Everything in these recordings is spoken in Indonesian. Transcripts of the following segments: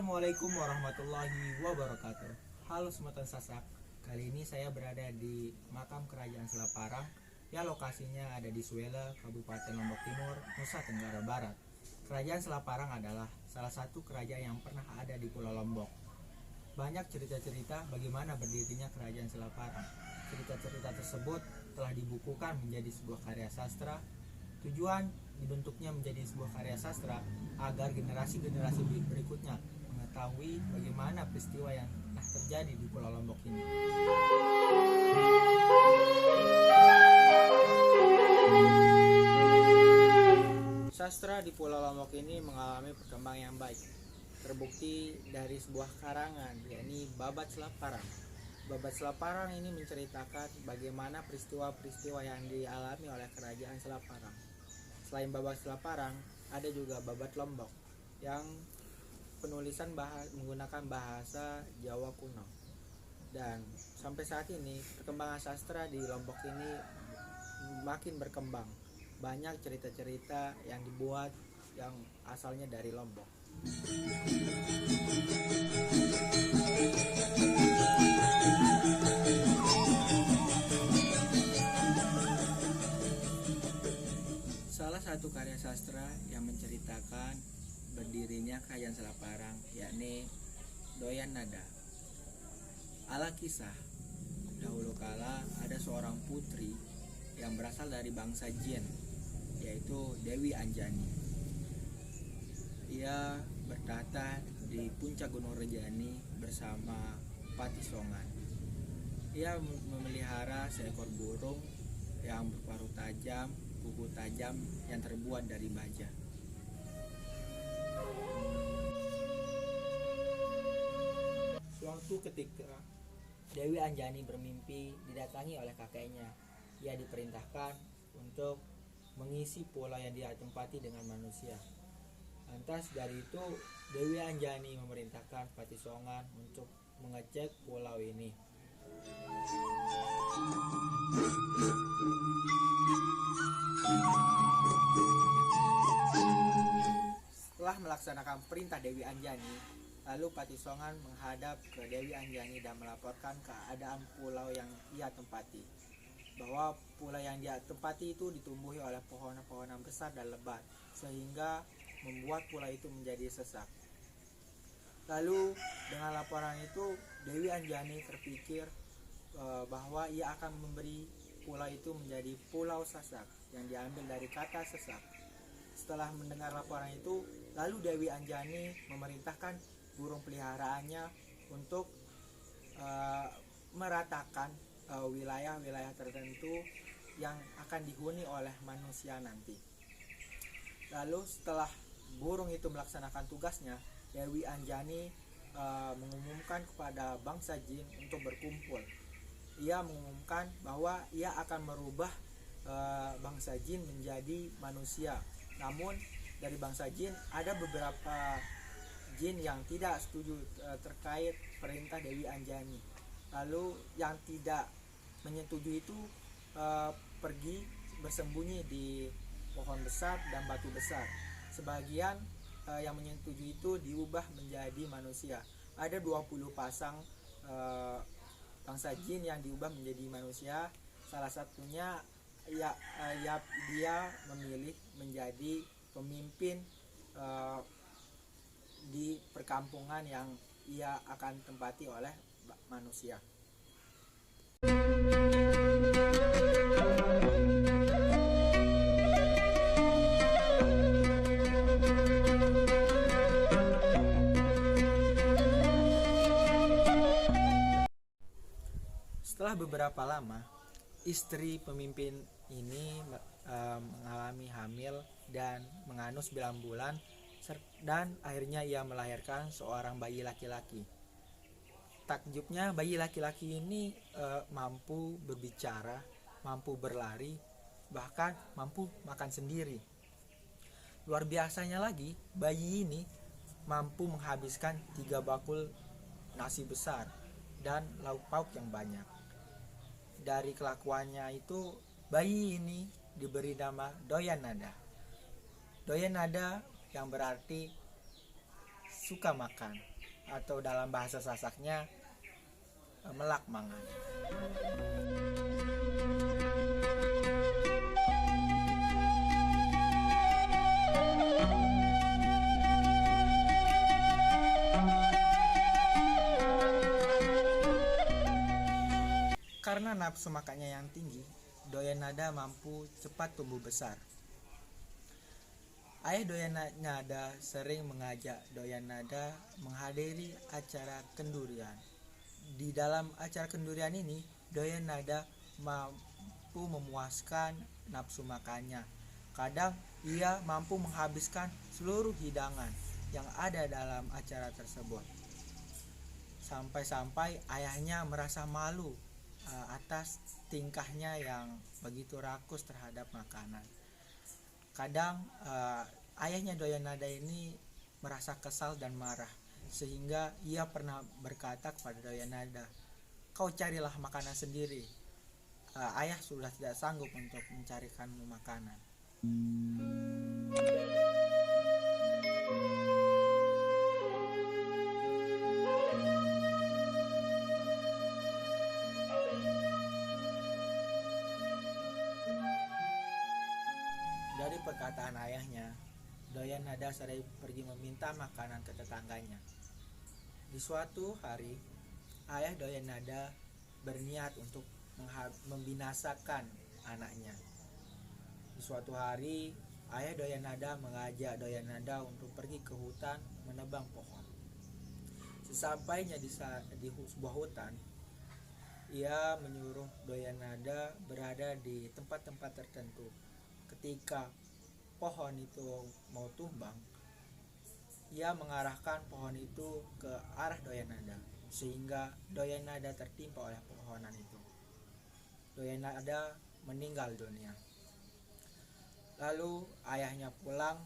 Assalamualaikum warahmatullahi wabarakatuh. Halo Semeton Sasak. Kali ini saya berada di makam Kerajaan Selaparang yang lokasinya ada di Suela, Kabupaten Lombok Timur, Nusa Tenggara Barat. Kerajaan Selaparang adalah salah satu kerajaan yang pernah ada di Pulau Lombok. Banyak cerita-cerita bagaimana berdirinya Kerajaan Selaparang. Cerita-cerita tersebut telah dibukukan menjadi sebuah karya sastra. Tujuan dibentuknya menjadi sebuah karya sastra agar generasi-generasi berikutnya mengetahui bagaimana peristiwa yang pernah terjadi di Pulau Lombok ini. Sastra di Pulau Lombok ini mengalami perkembangan yang baik. Terbukti dari sebuah karangan, yakni Babat Selaparang. Babat Selaparang ini menceritakan bagaimana peristiwa-peristiwa yang dialami oleh Kerajaan Selaparang. Selain Babat Selaparang, ada juga Babat Lombok yang penulisan menggunakan bahasa Jawa kuno. Dan sampai saat ini perkembangan sastra di Lombok ini makin berkembang. Banyak cerita-cerita yang dibuat yang asalnya dari Lombok. Salah satu karya sastra yang menceritakan berdirinya Kerajaan Selaparang yakni Doyan Nada. Ala kisah, dahulu kala ada seorang putri yang berasal dari bangsa Jin, yaitu Dewi Anjani. Ia bertahta di puncak Gunung Rejani bersama Patisongan. Ia memelihara seekor burung yang berparuh tajam, kuku tajam yang terbuat dari baja. Suatu ketika Dewi Anjani bermimpi didatangi oleh kakeknya. Ia diperintahkan untuk mengisi pulau yang dia tempati dengan manusia. Lantas dari itu Dewi Anjani memerintahkan Patisongan untuk mengecek pulau ini. Setelah melaksanakan perintah Dewi Anjani, lalu Patisongan menghadap ke Dewi Anjani dan melaporkan keadaan pulau yang ia tempati. Bahwa pulau yang dia tempati itu ditumbuhi oleh pohon-pohonan besar dan lebat, sehingga membuat pulau itu menjadi sesak. Lalu dengan laporan itu Dewi Anjani terpikir bahwa ia akan memberi pulau itu menjadi Pulau Sasak yang diambil dari kata sesak. Setelah mendengar laporan itu, lalu Dewi Anjani memerintahkan burung peliharaannya untuk meratakan wilayah-wilayah tertentu yang akan dihuni oleh manusia nanti. Lalu setelah burung itu melaksanakan tugasnya, Dewi Anjani mengumumkan kepada bangsa jin untuk berkumpul. Ia mengumumkan bahwa ia akan merubah bangsa jin menjadi manusia. Namun dari bangsa jin ada beberapa jin yang tidak setuju terkait perintah Dewi Anjani. Lalu yang tidak menyetujui itu pergi bersembunyi di pohon besar dan batu besar. Sebagian yang menyetujui itu diubah menjadi manusia. Ada 20 pasang bangsa jin yang diubah menjadi manusia. Salah satunya dia memilih menjadi pemimpin di perkampungan yang ia akan tempati oleh manusia. Setelah beberapa lama, istri pemimpin ini mengalami hamil dan mengandung 9 bulan dan akhirnya ia melahirkan seorang bayi laki-laki. Takjubnya bayi laki-laki ini mampu berbicara, mampu berlari, bahkan mampu makan sendiri. Luar biasanya lagi, bayi ini mampu menghabiskan 3 bakul nasi besar dan lauk pauk yang banyak. Dari kelakuannya itu, bayi ini diberi nama Doyan Nada. Doyan Nada yang berarti suka makan. atau dalam bahasa Sasaknya melak mangan. Karena nafsu makannya yang tinggi, Doyanada mampu cepat tumbuh besar. Ayah Doyanada sering mengajak Doyanada menghadiri acara kendurian. Di dalam acara kendurian ini, Doyanada mampu memuaskan nafsu makannya. Kadang ia mampu menghabiskan seluruh hidangan yang ada dalam acara tersebut. Sampai-sampai ayahnya merasa malu atas tingkahnya yang begitu rakus terhadap makanan. Kadang ayahnya Doyanada ini merasa kesal dan marah, sehingga ia pernah berkata kepada Doyanada, "Kau carilah makanan sendiri. Ayah sudah tidak sanggup untuk mencarikanmu makanan." Dari perkataan ayahnya, Doyanada sering pergi meminta makanan ke tetangganya. Di suatu hari, ayah Doyanada berniat untuk membinasakan anaknya. Di suatu hari, ayah Doyanada mengajak Doyanada untuk pergi ke hutan menebang pohon. Sesampainya di sebuah hutan, ia menyuruh Doyanada berada di tempat-tempat tertentu. Ketika pohon itu mau tumbang, ia mengarahkan pohon itu ke arah Doyanada, sehingga Doyanada tertimpa oleh pohonan itu. Doyanada meninggal dunia. Lalu ayahnya pulang.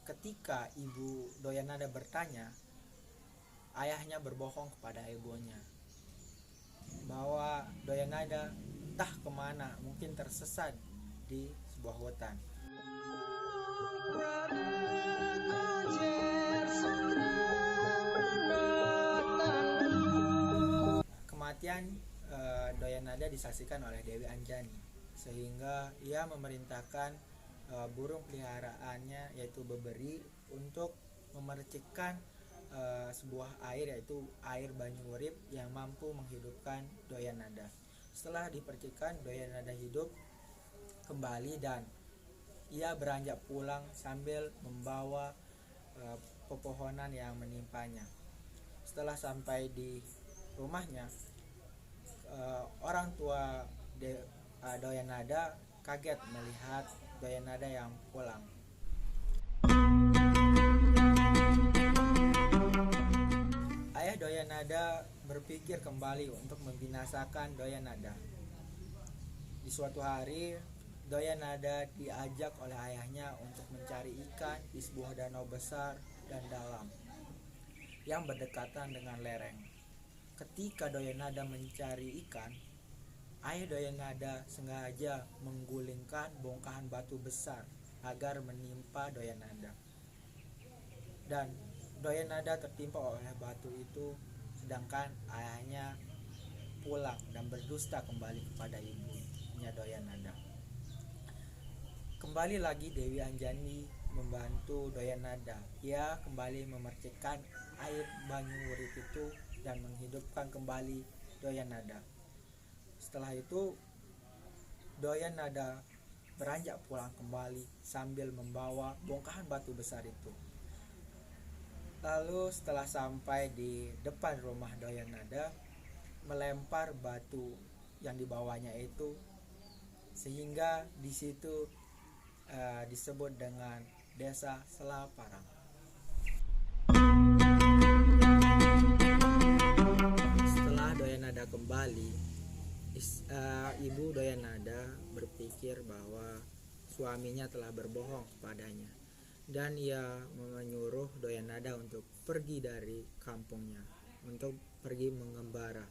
Ketika ibu Doyanada bertanya, ayahnya berbohong kepada ibunya bahwa Doyanada entah kemana, mungkin tersesat di sebuah hutan. Kematian Doyanada disaksikan oleh Dewi Anjani, sehingga ia memerintahkan burung peliharaannya yaitu beberi untuk memercikkan sebuah air, yaitu air banyu urip yang mampu menghidupkan Doyanada. Setelah dipercikkan, Doyanada hidup kembali dan ia beranjak pulang sambil membawa pepohonan yang menimpanya. Setelah sampai di rumahnya, orang tua Doyanada kaget melihat Doyanada yang pulang. Ayah Doyanada berpikir kembali untuk membinasakan Doyanada. Di suatu hari, Doyanada diajak oleh ayahnya untuk mencari ikan di sebuah danau besar dan dalam yang berdekatan dengan lereng. Ketika Doyanada mencari ikan, ayah Doyanada sengaja menggulingkan bongkahan batu besar agar menimpa Doyanada. Dan Doyanada tertimpa oleh batu itu, sedangkan ayahnya pulang dan berdusta kembali kepada ibunya Doyanada. Kembali lagi Dewi Anjani membantu Doyanada. Ia kembali memercikkan air banyu urip itu dan menghidupkan kembali Doyanada. Setelah itu, Doyanada beranjak pulang kembali sambil membawa bongkahan batu besar itu. Lalu setelah sampai di depan rumah Doyanada, melempar batu yang dibawanya itu, sehingga di situ disebut dengan Desa Selaparang. Setelah Doyanada kembali, ibu Doyanada berpikir bahwa suaminya telah berbohong kepadanya, dan ia menyuruh Doyanada untuk pergi dari kampungnya, untuk pergi mengembara.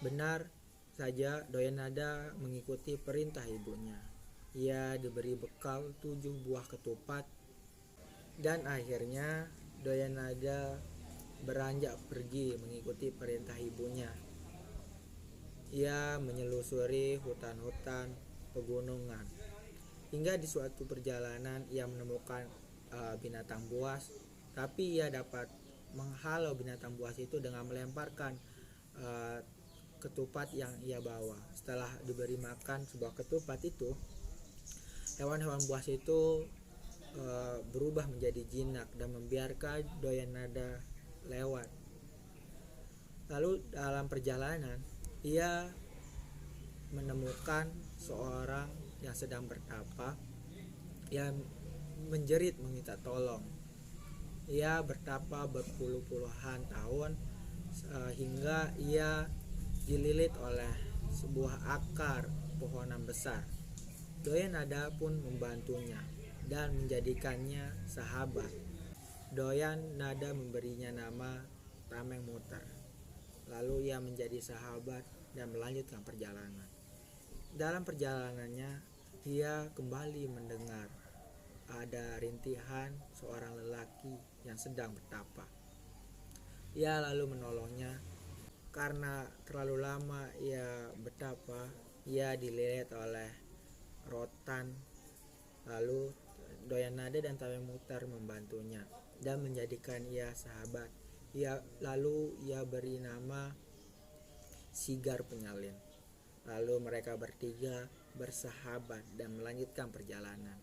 Benar saja, Doyanada mengikuti perintah ibunya. Ia diberi bekal 7 buah ketupat, dan akhirnya Doyanada beranjak pergi mengikuti perintah ibunya. Ia menyelusuri hutan-hutan pegunungan. Hingga di suatu perjalanan ia menemukan binatang buas, tapi ia dapat menghalau binatang buas itu dengan melemparkan ketupat yang ia bawa. Setelah diberi makan sebuah ketupat itu, hewan-hewan buas itu berubah menjadi jinak dan membiarkan Doyan Nada lewat. Lalu dalam perjalanan ia menemukan seorang yang sedang bertapa. Ia menjerit meminta tolong. Ia bertapa berpuluh-puluhan tahun hingga ia dililit oleh sebuah akar pohonan besar. Doyan Nada pun membantunya dan menjadikannya sahabat. Doyan Nada memberinya nama Tameng Muter. Lalu ia menjadi sahabat dan melanjutkan perjalanan. Dalam perjalanannya ia kembali mendengar ada rintihan seorang lelaki yang sedang bertapa. Ia lalu menolongnya. Karena terlalu lama ia bertapa, ia dililit oleh rotan. Lalu Doyan Nada dan Tameng Muter membantunya dan menjadikan ia sahabat. Lalu ia beri nama Sigar Penyalin. Lalu mereka bertiga bersahabat dan melanjutkan perjalanan.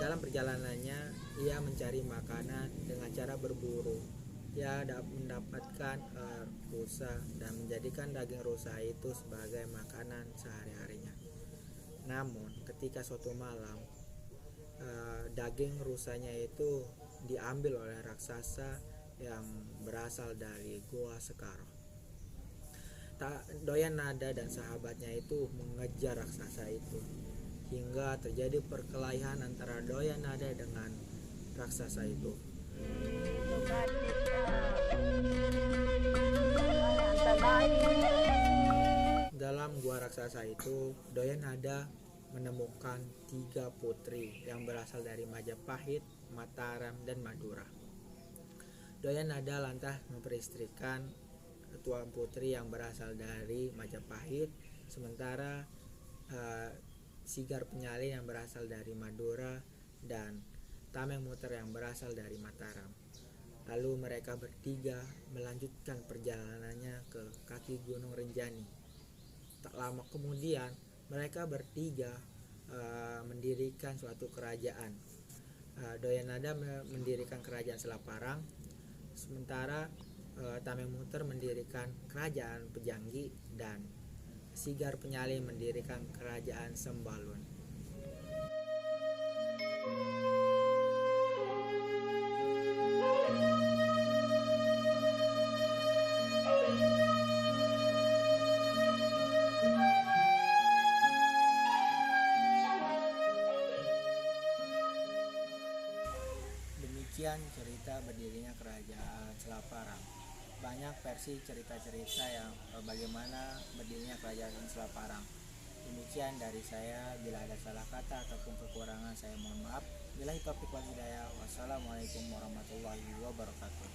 Dalam perjalanannya ia mencari makanan dengan cara berburu. Ia mendapatkan rusa dan menjadikan daging rusa itu sebagai makanan sehari-harinya. Namun ketika suatu malam daging rusanya itu diambil oleh raksasa yang berasal dari Gua Sekaro. Doyan Nada dan sahabatnya itu mengejar raksasa itu hingga terjadi perkelahian antara Doyan Nada dengan raksasa itu. Dalam gua raksasa itu, Doyan Nada menemukan 3 putri yang berasal dari Majapahit, Mataram, dan Madura. Doyan Nada lantas memperistrikan tuan putri yang berasal dari Majapahit, sementara Sigar Penyalin yang berasal dari Madura dan Tameng Muter yang berasal dari Mataram. Lalu mereka bertiga melanjutkan perjalanannya ke kaki Gunung Rinjani. Tak lama kemudian mereka bertiga mendirikan suatu kerajaan. Doyan Nada mendirikan kerajaan Selaparang, sementara Tameng Muter mendirikan kerajaan Pejanggi dan Sigar Penyalin mendirikan kerajaan Sembalun. Demikian cerita berdirinya kerajaan Selaparang. Banyak versi cerita-cerita yang bagaimana berdirinya kerajaan Selaparang. Demikian dari saya. Bila ada salah kata ataupun kekurangan, saya mohon maaf. Billahi taufiq wal hidayah. Wassalamualaikum warahmatullahi wabarakatuh.